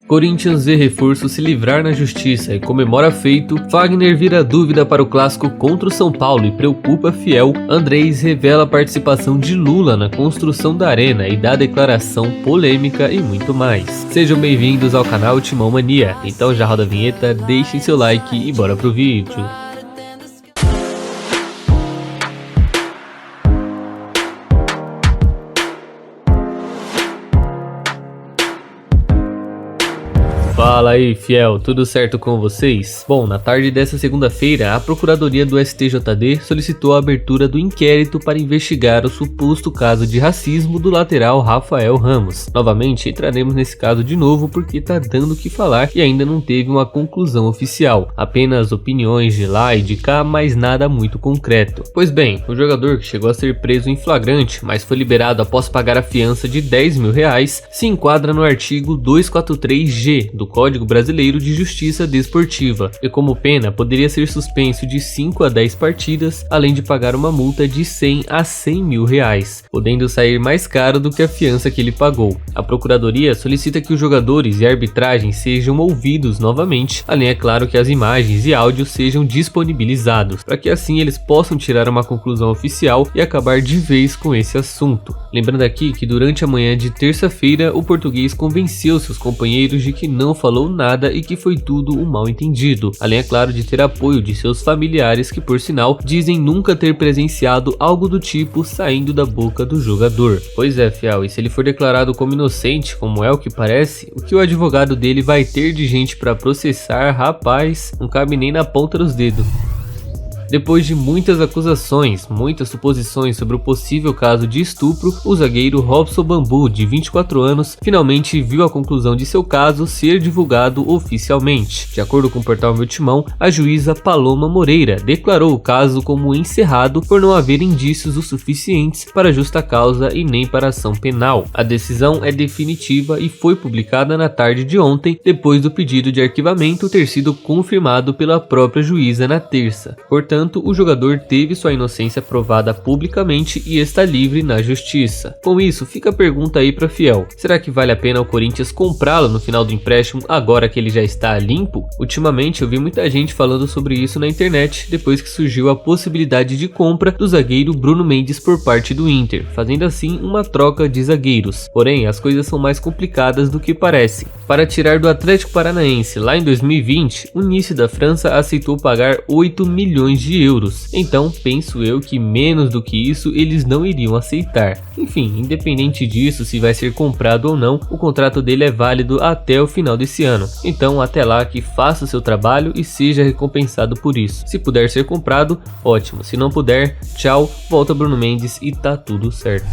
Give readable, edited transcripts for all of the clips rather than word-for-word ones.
Corinthians vê reforço se livrar na justiça e comemora feito. Fagner vira dúvida para o clássico contra o São Paulo e preocupa fiel. Andrés revela a participação de Lula na construção da arena e dá declaração polêmica e muito mais. Sejam bem-vindos ao canal Timão Mania. Então já roda a vinheta, deixem seu like e bora pro vídeo. Fala aí, fiel, tudo certo com vocês? Bom, na tarde dessa segunda-feira, a Procuradoria do STJD solicitou a abertura do inquérito para investigar o suposto caso de racismo do lateral Rafael Ramos. Novamente, entraremos nesse caso de novo porque tá dando o que falar e ainda não teve uma conclusão oficial. Apenas opiniões de lá e de cá, mas nada muito concreto. Pois bem, o jogador que chegou a ser preso em flagrante, mas foi liberado após pagar a fiança de R$10 mil, se enquadra no artigo 243-G do Código Brasileiro de Justiça Desportiva, e como pena poderia ser suspenso de 5 a 10 partidas, além de pagar uma multa de R$100 a R$100 mil, podendo sair mais caro do que a fiança que ele pagou. A Procuradoria solicita que os jogadores e a arbitragem sejam ouvidos novamente, além, é claro, que as imagens e áudios sejam disponibilizados, para que assim eles possam tirar uma conclusão oficial e acabar de vez com esse assunto. Lembrando aqui que durante a manhã de terça-feira, o português convenceu seus companheiros de que não falou nada e que foi tudo um mal entendido, além, é claro, de ter apoio de seus familiares que, por sinal, dizem nunca ter presenciado algo do tipo saindo da boca do jogador. Pois é, fiel, e se ele for declarado como inocente, como é o que parece, o que o advogado dele vai ter de gente para processar, rapaz, não cabe nem na ponta dos dedos. Depois de muitas acusações, muitas suposições sobre o possível caso de estupro, o zagueiro Robson Bambu, de 24 anos, finalmente viu a conclusão de seu caso ser divulgado oficialmente. De acordo com o portal Meu Timão, a juíza Paloma Moreira declarou o caso como encerrado por não haver indícios o suficientes para justa causa e nem para ação penal. A decisão é definitiva e foi publicada na tarde de ontem, depois do pedido de arquivamento ter sido confirmado pela própria juíza na terça. Portanto, o jogador teve sua inocência provada publicamente e está livre na justiça. Com isso, fica a pergunta aí para fiel: será que vale a pena o Corinthians comprá-lo no final do empréstimo agora que ele já está limpo? Ultimamente eu vi muita gente falando sobre isso na internet depois que surgiu a possibilidade de compra do zagueiro Bruno Mendes por parte do Inter, fazendo assim uma troca de zagueiros. Porém, as coisas são mais complicadas do que parecem. Para tirar do Atlético Paranaense lá em 2020, o Nice da França aceitou pagar 8 milhões de euros, então penso eu que menos do que isso eles não iriam aceitar. Enfim, independente disso, se vai ser comprado ou não, o contrato dele é válido até o final desse ano, então até lá que faça o seu trabalho e seja recompensado por isso. Se puder ser comprado, ótimo, se não puder, tchau, volta Bruno Mendes e tá tudo certo.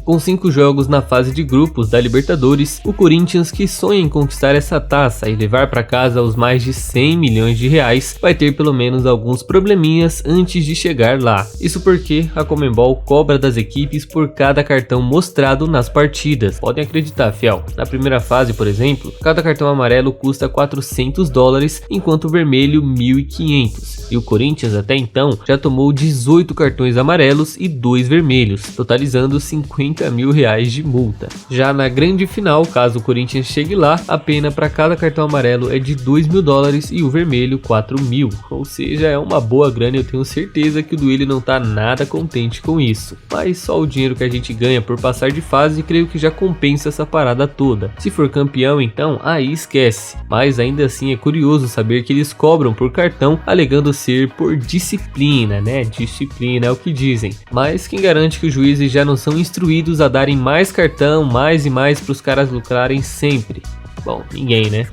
Com 5 jogos na fase de grupos da Libertadores, o Corinthians, que sonha em conquistar essa taça e levar para casa os mais de R$100 milhões, vai ter pelo menos alguns probleminhas antes de chegar lá. Isso porque a Conmebol cobra das equipes por cada cartão mostrado nas partidas. Podem acreditar, fiel. Na primeira fase, por exemplo, cada cartão amarelo custa $400, enquanto o vermelho 1.500. E o Corinthians até então já tomou 18 cartões amarelos e 2 vermelhos, totalizando R$50 mil de multa. Já na grande final, caso o Corinthians chegue lá, a pena para cada cartão amarelo é de $2 mil e o vermelho 4 mil, ou seja, é uma boa grana. Eu tenho certeza que o Duílio não tá nada contente com isso, mas só o dinheiro que a gente ganha por passar de fase creio que já compensa essa parada toda. Se for campeão, então aí esquece, mas ainda assim é curioso saber que eles cobram por cartão alegando ser por disciplina, né? Disciplina é o que dizem, mas quem garante que os juízes já não são instruídos a darem mais cartão, mais e mais para os caras lucrarem sempre? Bom, ninguém, né?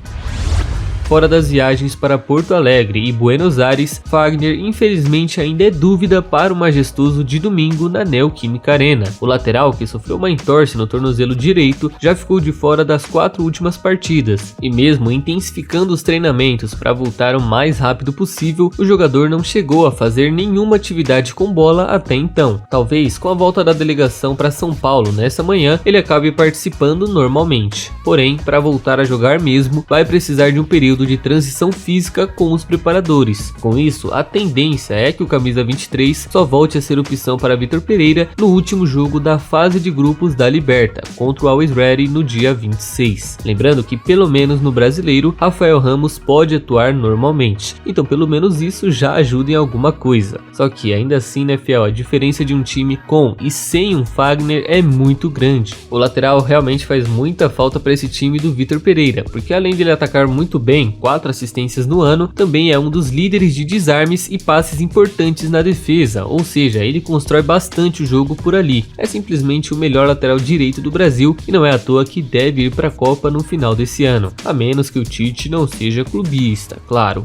Fora das viagens para Porto Alegre e Buenos Aires, Fagner infelizmente ainda é dúvida para o majestoso de domingo na Neoquímica Arena. O lateral, que sofreu uma entorse no tornozelo direito, já ficou de fora das 4 últimas partidas, e mesmo intensificando os treinamentos para voltar o mais rápido possível, o jogador não chegou a fazer nenhuma atividade com bola até então. Talvez com a volta da delegação para São Paulo nessa manhã, ele acabe participando normalmente. Porém, para voltar a jogar mesmo, vai precisar de um período período de transição física com os preparadores. Com isso, a tendência é que o camisa 23 só volte a ser opção para Vitor Pereira no último jogo da fase de grupos da Liberta, contra o Always Ready no dia 26. Lembrando que pelo menos no brasileiro, Rafael Ramos pode atuar normalmente, então pelo menos isso já ajuda em alguma coisa. Só que ainda assim, né, fiel, a diferença de um time com e sem um Fagner é muito grande. O lateral realmente faz muita falta para esse time do Vitor Pereira, porque além de ele atacar muito bem, 4 assistências no ano, também é um dos líderes de desarmes e passes importantes na defesa, ou seja, ele constrói bastante o jogo por ali. É simplesmente o melhor lateral direito do Brasil e não é à toa que deve ir para a Copa no final desse ano, a menos que o Tite não seja clubista, claro.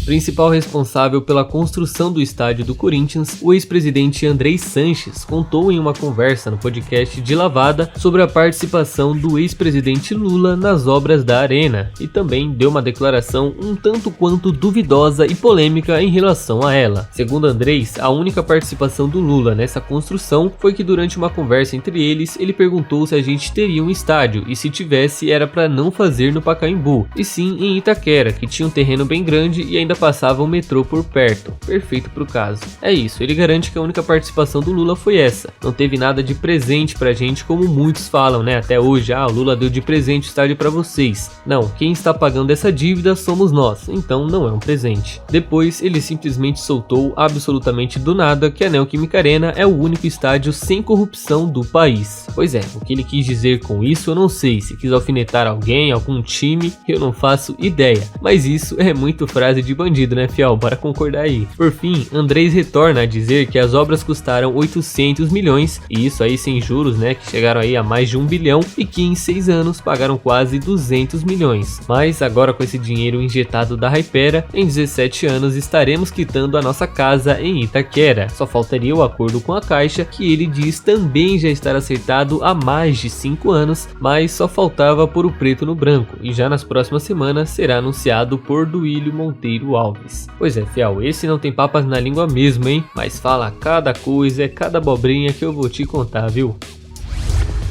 Principal responsável pela construção do estádio do Corinthians, o ex-presidente Andrei Sanches contou em uma conversa no podcast de Lavada sobre a participação do ex-presidente Lula nas obras da arena e também deu uma declaração um tanto quanto duvidosa e polêmica em relação a ela. Segundo Andrés, a única participação do Lula nessa construção foi que durante uma conversa entre eles, ele perguntou se a gente teria um estádio e se tivesse era para não fazer no Pacaembu, e sim em Itaquera, que tinha um terreno bem grande e ainda passava um metrô por perto, perfeito pro caso. É isso, ele garante que a única participação do Lula foi essa, não teve nada de presente pra gente como muitos falam, né, até hoje, o Lula deu de presente o estádio pra vocês. Não, quem está pagando essa dívida somos nós, então não é um presente. Depois ele simplesmente soltou absolutamente do nada que a Neoquímica Arena é o único estádio sem corrupção do país. Pois é, o que ele quis dizer com isso eu não sei, se quis alfinetar alguém, algum time, eu não faço ideia, mas isso é muito frase de bandido, né, fiel? Bora concordar aí. Por fim, Andrés retorna a dizer que as obras custaram 800 milhões, e isso aí sem juros, né, que chegaram aí a mais de 1 bilhão, e que em 6 anos pagaram quase 200 milhões. Mas agora com esse dinheiro injetado da Hypera, em 17 anos estaremos quitando a nossa casa em Itaquera. Só faltaria o acordo com a Caixa, que ele diz também já estar acertado há mais de 5 anos, mas só faltava pôr o preto no branco, e já nas próximas semanas será anunciado por Duílio Monteiro Alves. Pois é, fiel, esse não tem papas na língua mesmo, hein? Mas fala cada coisa, cada abobrinha que eu vou te contar, viu?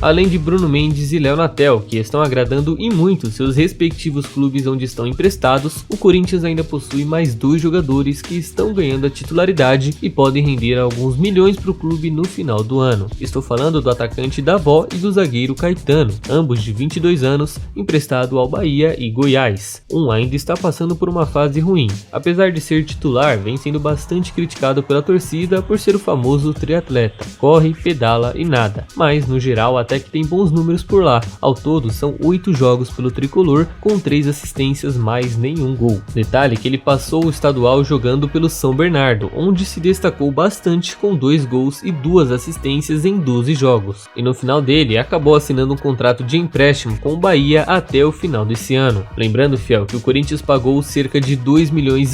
Além de Bruno Mendes e Léo Natel, que estão agradando e muito seus respectivos clubes onde estão emprestados, o Corinthians ainda possui mais 2 jogadores que estão ganhando a titularidade e podem render alguns milhões para o clube no final do ano. Estou falando do atacante Davó e do zagueiro Caetano, ambos de 22 anos, emprestado ao Bahia e Goiás. Um ainda está passando por uma fase ruim. Apesar de ser titular, vem sendo bastante criticado pela torcida por ser o famoso triatleta. Corre, pedala e nada, mas no geral até que tem bons números por lá. Ao todo são 8 jogos pelo tricolor, com 3 assistências mais nenhum gol. Detalhe que ele passou o estadual jogando pelo São Bernardo, onde se destacou bastante com 2 gols e 2 assistências em 12 jogos. E no final dele acabou assinando um contrato de empréstimo com o Bahia até o final desse ano. Lembrando, fiel, que o Corinthians pagou cerca de 2,5 milhões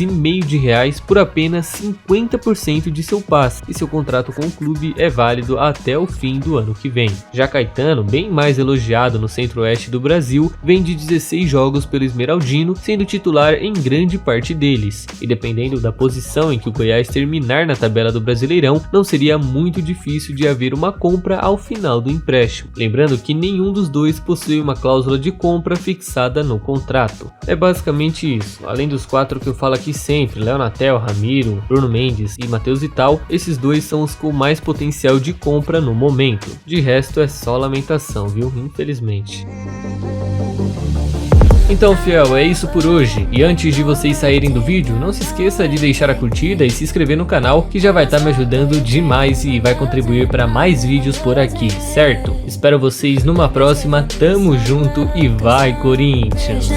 de reais por apenas 50% de seu passe, e seu contrato com o clube é válido até o fim do ano que vem. Já Caetano, bem mais elogiado no centro-oeste do Brasil, vem de 16 jogos pelo Esmeraldino, sendo titular em grande parte deles, e dependendo da posição em que o Goiás terminar na tabela do Brasileirão, não seria muito difícil de haver uma compra ao final do empréstimo. Lembrando que nenhum dos dois possui uma cláusula de compra fixada no contrato. É basicamente isso, além dos 4 que eu falo aqui sempre, Léo Natel, Ramiro, Bruno Mendes e Matheus Vital, esses 2 são os com mais potencial de compra no momento. De resto é só lamentação, viu? Infelizmente. Então, fiel, é isso por hoje. E antes de vocês saírem do vídeo, não se esqueça de deixar a curtida e se inscrever no canal, que já vai estar me ajudando demais e vai contribuir para mais vídeos por aqui, certo? Espero vocês numa próxima, tamo junto e vai Corinthians!